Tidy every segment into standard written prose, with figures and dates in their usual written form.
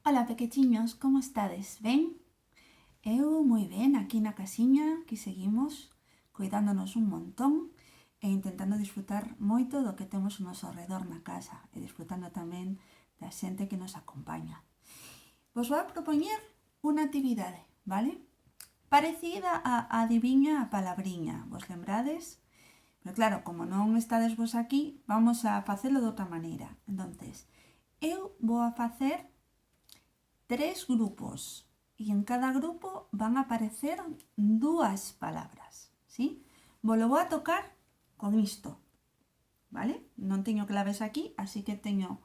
Ola, pequechiños, como estades? Ben? Eu moi ben, aquí na casiña, que seguimos cuidándonos un montón e intentando disfrutar moito do que temos ao noso alrededor na casa e disfrutando tamén da xente que nos acompaña. Vos vou a propoñer unha actividade, vale? Parecida a adiviña a palabriña, vos lembrades? Pero claro, como non estades vos aquí, vamos a facelo de outra maneira. Entonces, eu vou a facer 3 grupos e en cada grupo van a aparecer 2 palabras, ¿sí? Vos vou a tocar con isto, ¿vale? Non teño claves aquí, así que teño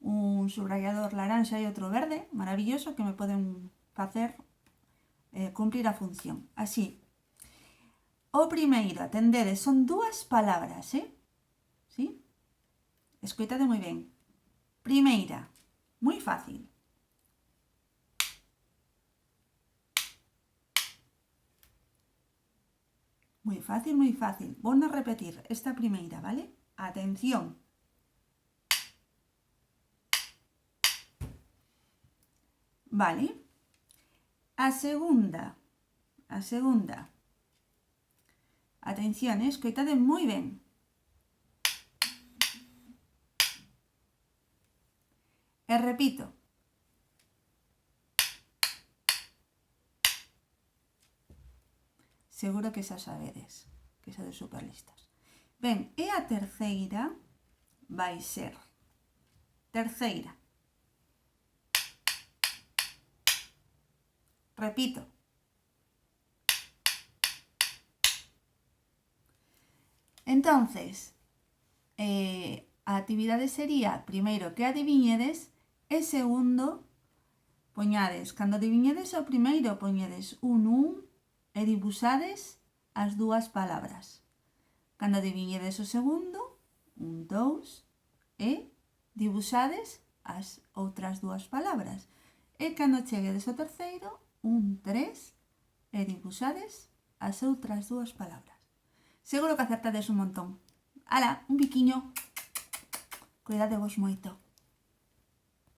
un subrayador laranxa e outro verde, maravilloso, que me poden facer cumplir a función. Así, o primeiro, atendedes, son 2 palabras, ¿sí? Escoitade moi ben. Primeira, moi fácil. Muy fácil, muy fácil. Vamos a repetir esta primeira, ¿vale? Atención. Vale. A segunda. Atención, escoitade moi ben. E repito. Seguro que xa sabedes, que sodes super listos. Ben, e a terceira vai ser. Terceira. Repito. Entonces, a actividade sería, primeiro, que adiviñedes, e segundo, poñades, cando adiviñedes o primeiro, poñedes un e dibuixades as 2 palabras. Cando adiviñedes o segundo, 1, 2, e dibuixades as outras 2 palabras. E cando cheguedes ao terceiro, 1, 3, e dibuixades as outras 2 palabras. Seguro que acertades un montón. Ala, un biquiño. Cuidadevos moito.